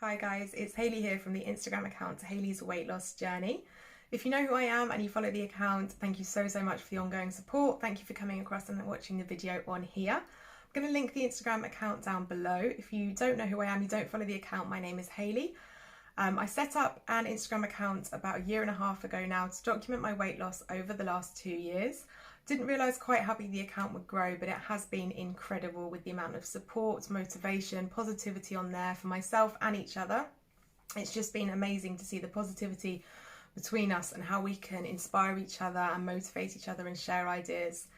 Hi guys, it's Hayley here from the Instagram account Hayley's Weight Loss Journey. If you know who I am and you follow the account, thank you so much for the ongoing support. Thank you for coming across and watching the video on here. I'm going to link the Instagram account down below. If you don't know who I am, you don't follow the account, my name is Hayley. I set up an Instagram account about 1.5 years ago now to document my weight loss over the last 2 years. Didn't realise quite how big the account would grow, but it has been incredible with the amount of support, motivation, positivity on there for myself and each other. It's just been amazing to see the positivity between us and how we can inspire each other and motivate each other and share ideas.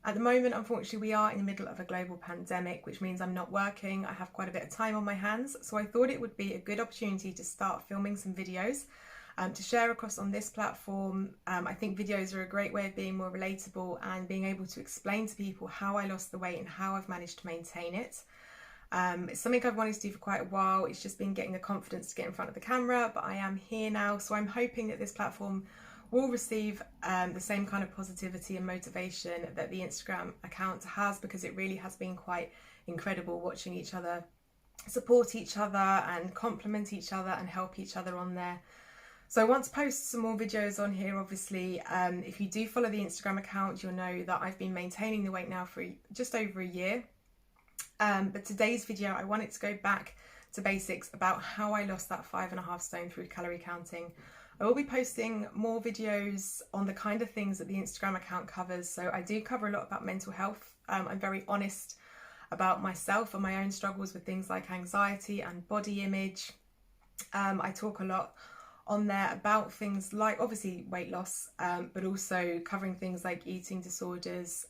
At the moment, unfortunately, we are in the middle of a global pandemic, which means I'm not working. I have quite a bit of time on my hands, so I thought it would be a good opportunity to start filming some videos to share across on this platform. I think videos are a great way of being more relatable and being able to explain to people how I lost the weight and how I've managed to maintain it. It's something I've wanted to do for quite a while. It's just been getting the confidence to get in front of the camera, but I am here now, so I'm hoping that this platform will receive the same kind of positivity and motivation that the Instagram account has, because it really has been quite incredible watching each other support each other and compliment each other and help each other on there. So I want to post some more videos on here, obviously. If you do follow the Instagram account, you'll know that I've been maintaining the weight now for just over a year. But today's video, I wanted to go back to basics about how I lost that 5.5 stone through calorie counting. I will be posting more videos on the kind of things that the Instagram account covers. So I do cover a lot about mental health. I'm very honest about myself and my own struggles with things like anxiety and body image. I talk a lot on there about things like obviously weight loss, but also covering things like eating disorders,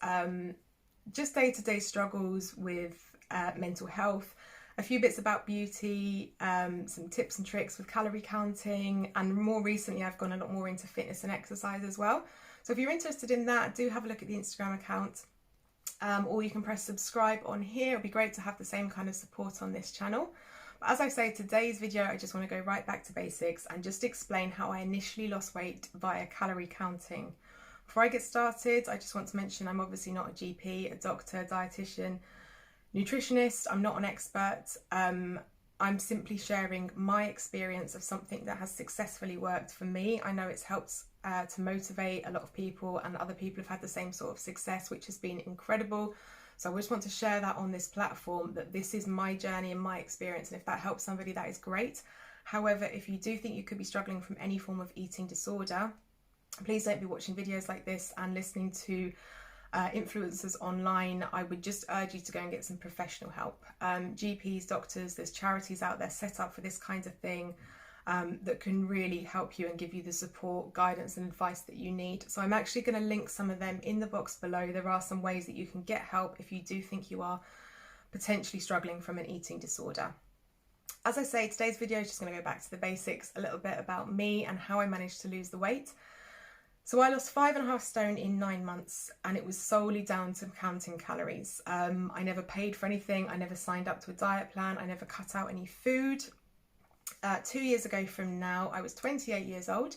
just day-to-day struggles with mental health, a few bits about beauty, some tips and tricks with calorie counting, and more recently I've gone a lot more into fitness and exercise as well. So if you're interested in that, do have a look at the Instagram account, or you can press subscribe on here. It'll be great to have the same kind of support on this channel. But as I say, today's video, I just want to go right back to basics and just explain how I initially lost weight via calorie counting. Before I get started, I just want to mention I'm obviously not a GP, a doctor, dietitian, nutritionist. I'm not an expert. I'm simply sharing my experience of something that has successfully worked for me. I know it's helped to motivate a lot of people, and other people have had the same sort of success, which has been incredible. So I just want to share that on this platform, that this is my journey and my experience, and if that helps somebody, that is great. However, if you do think you could be struggling from any form of eating disorder, please don't be watching videos like this and listening to influencers online. I would just urge you to go and get some professional help. GPs, doctors, there's charities out there set up for this kind of thing that can really help you and give you the support, guidance and advice that you need. So I'm actually going to link some of them in the box below. There are some ways that you can get help if you do think you are potentially struggling from an eating disorder. As I say, today's video is just going to go back to the basics, a little bit about me and how I managed to lose the weight. So I lost 5.5 stone in 9 months, and it was solely down to counting calories. I never paid for anything. I never signed up to a diet plan. I never cut out any food. 2 years ago from now, I was 28 years old,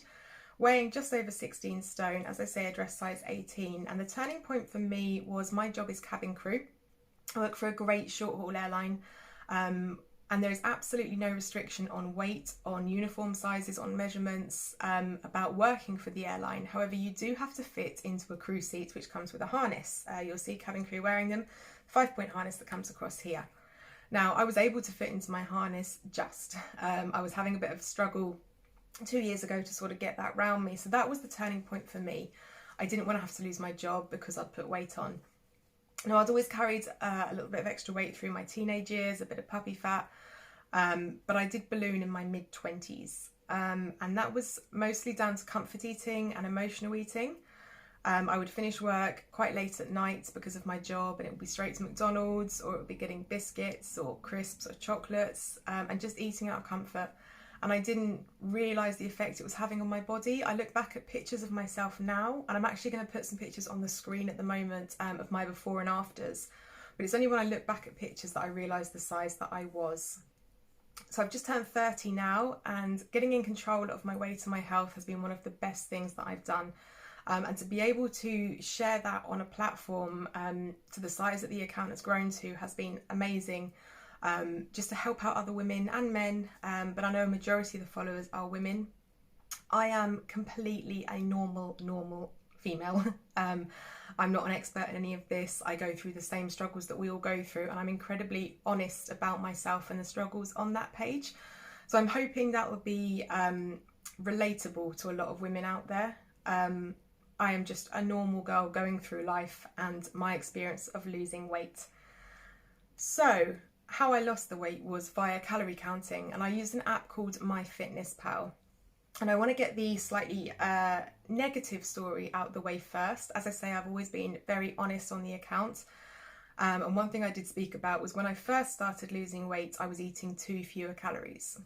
weighing just over 16 stone. As I say, I dress size 18. And the turning point for me was my job is cabin crew. I work for a great short haul airline. And there is absolutely no restriction on weight, on uniform sizes, on measurements, about working for the airline. However, you do have to fit into a crew seat, which comes with a harness. You'll see cabin crew wearing them, 5-point harness that comes across here. Now, I was able to fit into my harness just. I was having a bit of a struggle 2 years ago to sort of get that round me. So that was the turning point for me. I didn't want to have to lose my job because I'd put weight on. Now, I'd always carried a little bit of extra weight through my teenage years, a bit of puppy fat, but I did balloon in my mid-20s, and that was mostly down to comfort eating and emotional eating. I would finish work quite late at night because of my job, and it would be straight to McDonald's, or it would be getting biscuits or crisps or chocolates, and just eating out of comfort. And I didn't realise the effect it was having on my body. I look back at pictures of myself now, and I'm actually going to put some pictures on the screen at the moment of my before and afters. But it's only when I look back at pictures that I realise the size that I was. So I've just turned 30 now, and getting in control of my weight and my health has been one of the best things that I've done. And to be able to share that on a platform to the size that the account has grown to has been amazing. just to help out other women and men, but I know a majority of the followers are women. I am completely a normal female. I'm not an expert in any of this. I go through the same struggles that we all go through, and I'm incredibly honest about myself and the struggles on that page. So I'm hoping that will be relatable to a lot of women out there. I am just a normal girl going through life and my experience of losing weight. So how I lost the weight was via calorie counting, and I used an app called MyFitnessPal. And I want to get the slightly negative story out the way first. As I say, I've always been very honest on the account. And one thing I did speak about was when I first started losing weight, I was eating too fewer calories.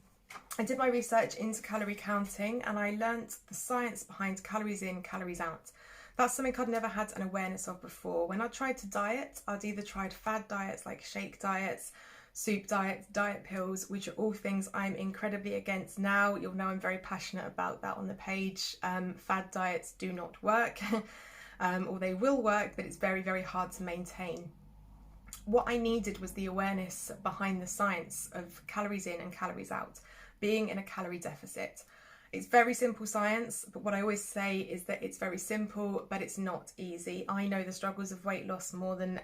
I did my research into calorie counting, and I learnt the science behind calories in, calories out. That's something I'd never had an awareness of before. When I tried to diet, I'd either tried fad diets like shake diets, soup diets, diet pills, which are all things I'm incredibly against now. You'll know I'm very passionate about that on the page. Fad diets do not work, or they will work, but it's very hard to maintain. What I needed was the awareness behind the science of calories in and calories out, being in a calorie deficit. It's very simple science, but what I always say is that it's very simple, but it's not easy. I know the struggles of weight loss more than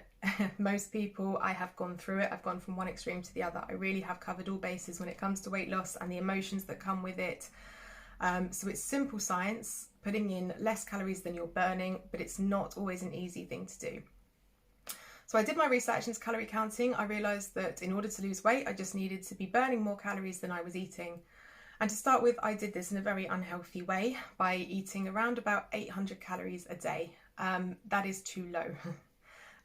most people. I have gone through it. I've gone from one extreme to the other. I really have covered all bases when it comes to weight loss and the emotions that come with it. So it's simple science, putting in less calories than you're burning, but it's not always an easy thing to do. So I did my research into calorie counting. I realised that in order to lose weight, I just needed to be burning more calories than I was eating. And to start with, I did this in a very unhealthy way by eating around about 800 calories a day. That is too low.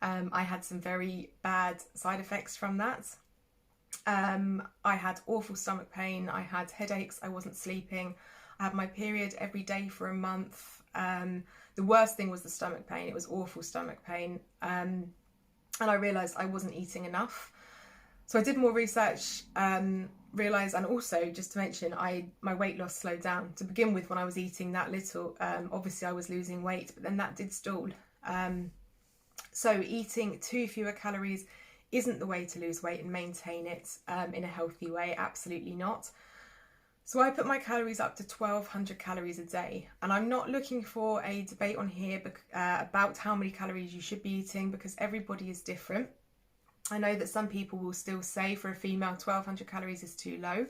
I had some very bad side effects from that. I had awful stomach pain. I had headaches. I wasn't sleeping. I had my period every day for a month. The worst thing was the stomach pain. It was awful stomach pain. And I realised I wasn't eating enough. So I did more research, realised, and also just to mention, my weight loss slowed down. To begin with, when I was eating that little, obviously I was losing weight, but then that did stall. So eating too fewer calories isn't the way to lose weight and maintain it in a healthy way, absolutely not. So I put my calories up to 1,200 calories a day, and I'm not looking for a debate on here about how many calories you should be eating, because everybody is different. I know that some people will still say for a female 1,200 calories is too low.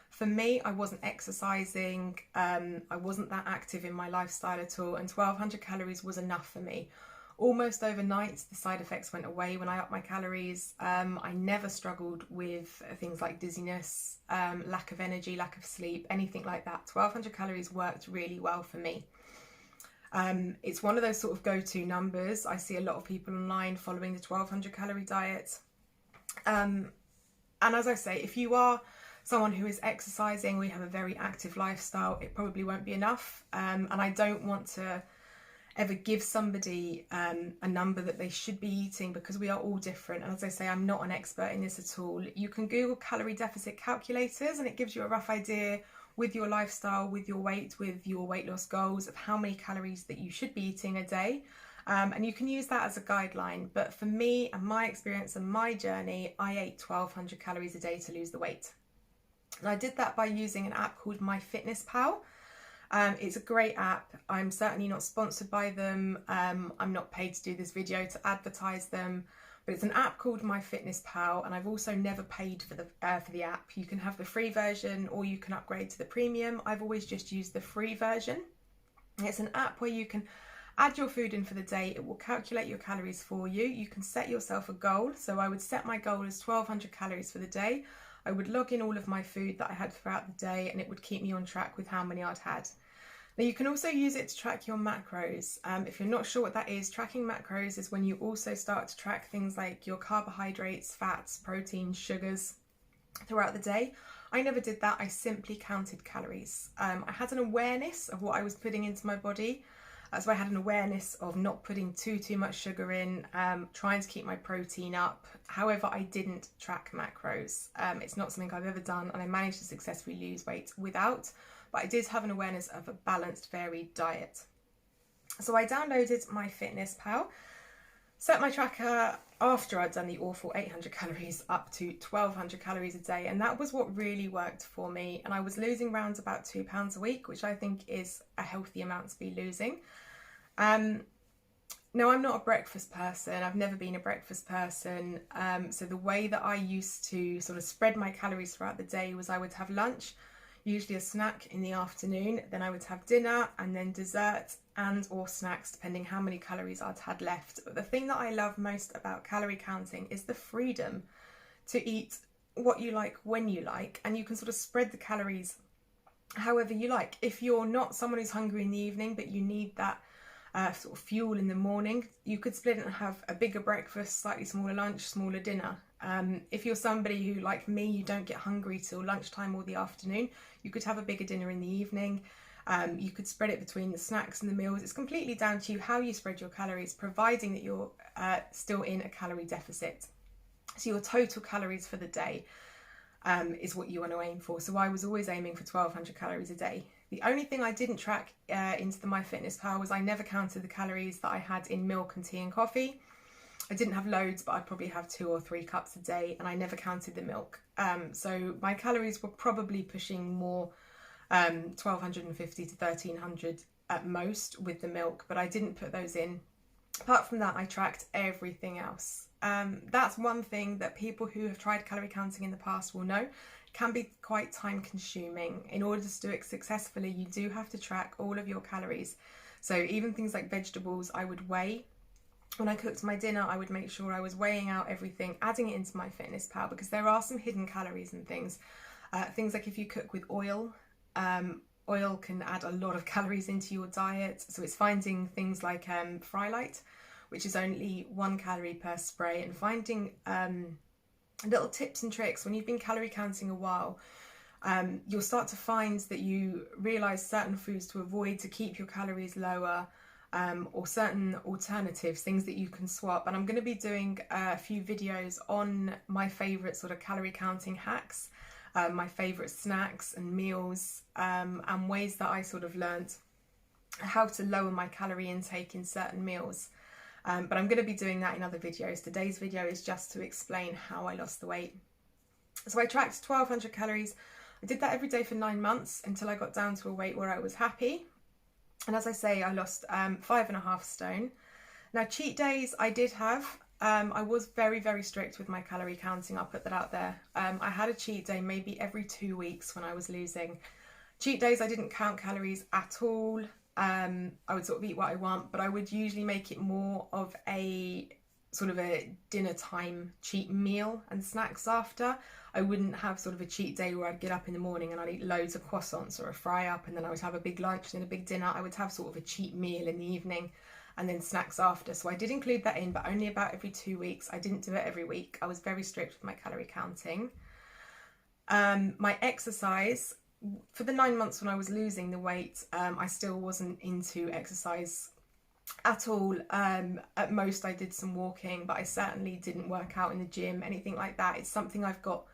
For me, I wasn't exercising, I wasn't that active in my lifestyle at all, and 1,200 calories was enough for me. Almost overnight, the side effects went away when I upped my calories. I never struggled with things like dizziness, lack of energy, lack of sleep, anything like that. 1,200 calories worked really well for me. It's one of those sort of go-to numbers. I see a lot of people online following the 1,200 calorie diet. And as I say, if you are someone who is exercising, we have a very active lifestyle, it probably won't be enough. And I don't want to ever give somebody a number that they should be eating, because we are all different. And as I say, I'm not an expert in this at all. You can Google calorie deficit calculators, and it gives you a rough idea with your lifestyle, with your weight, with your weight loss goals, of how many calories that you should be eating a day. And you can use that as a guideline. But for me and my experience and my journey, I ate 1,200 calories a day to lose the weight. And I did that by using an app called MyFitnessPal. It's a great app. I'm certainly not sponsored by them. I'm not paid to do this video to advertise them. But it's an app called MyFitnessPal, and I've also never paid for the app. You can have the free version, or you can upgrade to the premium. I've always just used the free version. It's an app where you can add your food in for the day. It will calculate your calories for you. You can set yourself a goal. So I would set my goal as 1,200 calories for the day. I would log in all of my food that I had throughout the day, and it would keep me on track with how many I'd had. Now you can also use it to track your macros. If you're not sure what that is, tracking macros is when you also start to track things like your carbohydrates, fats, proteins, sugars throughout the day. I never did that. I simply counted calories. I had an awareness of what I was putting into my body. So I had an awareness of not putting too much sugar in, trying to keep my protein up. However, I didn't track macros. It's not something I've ever done, and I managed to successfully lose weight without. But I did have an awareness of a balanced, varied diet. So I downloaded MyFitnessPal. set my tracker after I'd done the awful 800 calories up to 1200 calories a day, and that was what really worked for me. And I was losing around about £2 a week, which I think is a healthy amount to be losing. No, I'm not a breakfast person. I've never been a breakfast person. So the way that I used to sort of spread my calories throughout the day was I would have lunch, usually a snack in the afternoon, then I would have dinner and then dessert and or snacks, depending how many calories I'd had left. But the thing that I love most about calorie counting is the freedom to eat what you like when you like, and you can sort of spread the calories however you like. If you're not someone who's hungry in the evening but you need that sort of fuel in the morning, you could split it and have a bigger breakfast, slightly smaller lunch, smaller dinner. If you're somebody who, like me, you don't get hungry till lunchtime or the afternoon, you could have a bigger dinner in the evening. You could spread it between the snacks and the meals. It's completely down to you how you spread your calories, providing that you're still in a calorie deficit. So your total calories for the day is what you want to aim for. So I was always aiming for 1200 calories a day. The only thing I didn't track into the MyFitnessPal was I never counted the calories that I had in milk and tea and coffee. I didn't have loads, but I'd probably have 2 or 3 cups a day, and I never counted the milk. So my calories were probably pushing more 1250 to 1300 at most with the milk, but I didn't put those in. Apart from that, I tracked everything else. That's one thing that people who have tried calorie counting in the past will know can be quite time consuming. In order to do it successfully, you do have to track all of your calories. So even things like vegetables, I would weigh. When I cooked my dinner, I would make sure I was weighing out everything, adding it into MyFitnessPal, because there are some hidden calories and things. Things like if you cook with oil, oil can add a lot of calories into your diet. So it's finding things like Fry Light, which is only 1 calorie per spray, and finding little tips and tricks. When you've been calorie counting a while, you'll start to find that you realise certain foods to avoid to keep your calories lower, or certain alternatives, things that you can swap. And I'm going to be doing a few videos on my favourite sort of calorie counting hacks, my favourite snacks and meals, and ways that I sort of learned how to lower my calorie intake in certain meals. But I'm going to be doing that in other videos. Today's video is just to explain how I lost the weight. So I tracked 1200 calories. I did that every day for 9 months until I got down to a weight where I was happy. And as I say, I lost 5.5 stone. Now, cheat days I did have. I was very, very strict with my calorie counting. I'll put that out there. I had a cheat day maybe every 2 weeks when I was losing. Cheat days, I didn't count calories at all. I would sort of eat what I want, but I would usually make it more of a sort of a dinner time cheat meal and snacks after. I wouldn't have sort of a cheat day where I'd get up in the morning and I'd eat loads of croissants or a fry up, and then I would have a big lunch and a big dinner. I would have sort of a cheat meal in the evening and then snacks after. So I did include that in, but only about every 2 weeks. I didn't do it every week. I was very strict with my calorie counting. My exercise, for the 9 months when I was losing the weight, I still wasn't into exercise at all. At most I did some walking, but I certainly didn't work out in the gym, anything like that. It's something I've got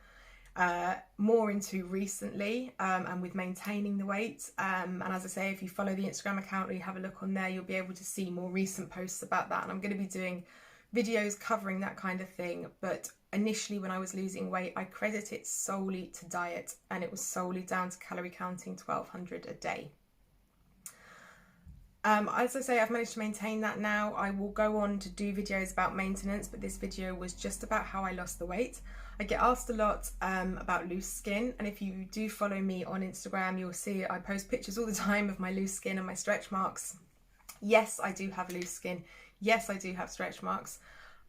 more into recently, and with maintaining the weight. And as I say, if you follow the Instagram account or you have a look on there, you'll be able to see more recent posts about that. And I'm going to be doing videos covering that kind of thing. But initially when I was losing weight, I credit it solely to diet, and it was solely down to calorie counting 1200 a day. As I say, I've managed to maintain that now. I will go on to do videos about maintenance, but this video was just about how I lost the weight. I get asked a lot about loose skin, and if you do follow me on Instagram, you'll see I post pictures all the time of my loose skin and my stretch marks. Yes, I do have loose skin. Yes, I do have stretch marks.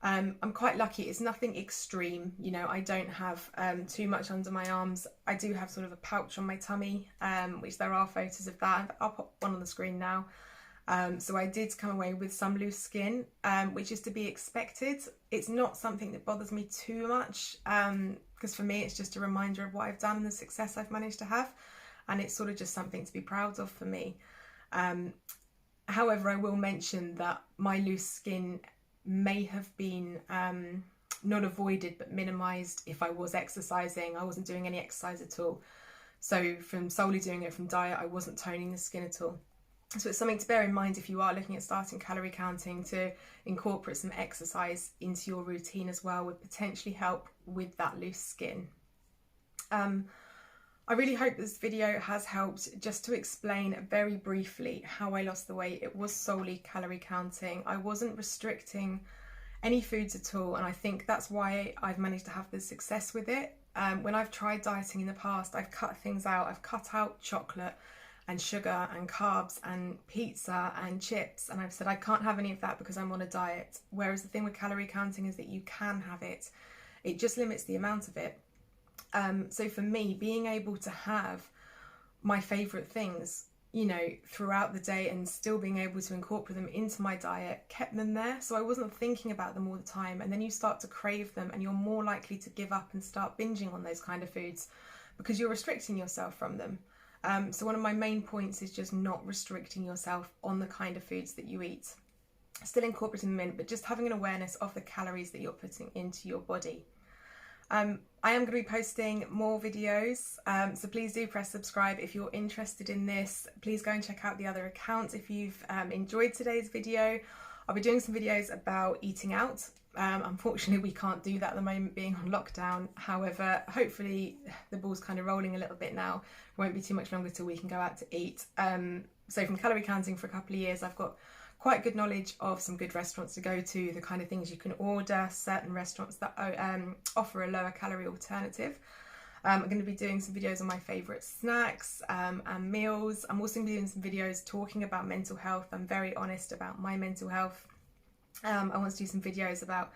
I'm quite lucky. It's nothing extreme. You know, I don't have too much under my arms. I do have sort of a pouch on my tummy, which there are photos of that. I'll pop one on the screen now. So I did come away with some loose skin, which is to be expected. It's not something that bothers me too much, because for me it's just a reminder of what I've done and the success I've managed to have, and it's sort of just something to be proud of for me. However, I will mention that my loose skin may have been not avoided but minimised if I was exercising. I wasn't doing any exercise at all. So from solely doing it from diet, I wasn't toning the skin at all. So it's something to bear in mind if you are looking at starting calorie counting, to incorporate some exercise into your routine as well would potentially help with that loose skin. I really hope this video has helped. Just to explain very briefly how I lost the weight, it was solely calorie counting. I wasn't restricting any foods at all, and I think that's why I've managed to have the success with it. When I've tried dieting in the past, I've cut things out. I've cut out chocolate and sugar and carbs and pizza and chips, and I've said I can't have any of that because I'm on a diet. Whereas the thing with calorie counting is that you can have it. It just limits the amount of it. So for me, being able to have my favourite things, you know, throughout the day and still being able to incorporate them into my diet kept them there. So I wasn't thinking about them all the time, and then you start to crave them and you're more likely to give up and start binging on those kind of foods because you're restricting yourself from them. So one of my main points is just not restricting yourself on the kind of foods that you eat. Still incorporating them in, but just having an awareness of the calories that you're putting into your body. I am going to be posting more videos, so please do press subscribe if you're interested in this. Please go and check out the other accounts if you've enjoyed today's video. I'll be doing some videos about eating out. Unfortunately, we can't do that at the moment, being on lockdown. However, hopefully the ball's kind of rolling a little bit now. It won't be too much longer till we can go out to eat. So from calorie counting for a couple of years, I've got quite good knowledge of some good restaurants to go to, the kind of things you can order, certain restaurants that offer a lower calorie alternative. I'm going to be doing some videos on my favourite snacks and meals. I'm also going to be doing some videos talking about mental health. I'm very honest about my mental health. I want to do some videos about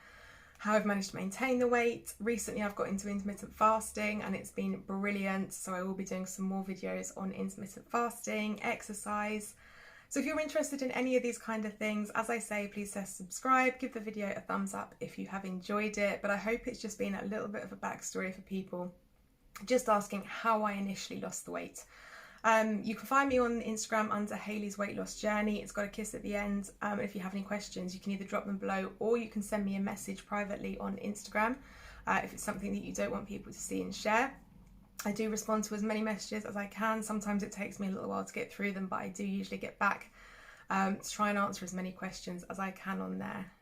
how I've managed to maintain the weight. Recently I've got into intermittent fasting and it's been brilliant, so I will be doing some more videos on intermittent fasting, exercise. So if you're interested in any of these kind of things, as I say, please subscribe, give the video a thumbs up if you have enjoyed it. But I hope it's just been a little bit of a backstory for people just asking how I initially lost the weight. You can find me on Instagram under Hayley's Weight Loss Journey. It's got a kiss at the end. If you have any questions, you can either drop them below or you can send me a message privately on Instagram if it's something that you don't want people to see and share. I do respond to as many messages as I can. Sometimes it takes me a little while to get through them, but I do usually get back to try and answer as many questions as I can on there.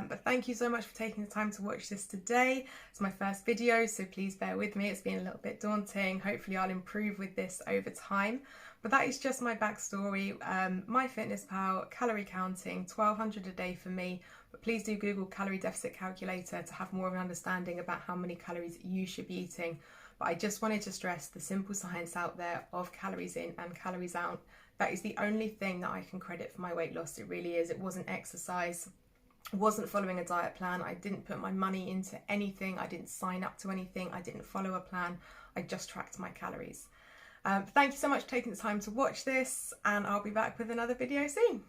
But thank you so much for taking the time to watch this today. It's my first video, so please bear with me. It's been a little bit daunting. Hopefully I'll improve with this over time. But that is just my backstory. MyFitnessPal, calorie counting, 1,200 a day for me. But please do Google calorie deficit calculator to have more of an understanding about how many calories you should be eating. But I just wanted to stress the simple science out there of calories in and calories out. That is the only thing that I can credit for my weight loss. It really is. It wasn't exercise. It wasn't following a diet plan. I didn't put my money into anything. I didn't sign up to anything. I didn't follow a plan. I just tracked my calories. Thank you so much for taking the time to watch this, and I'll be back with another video soon.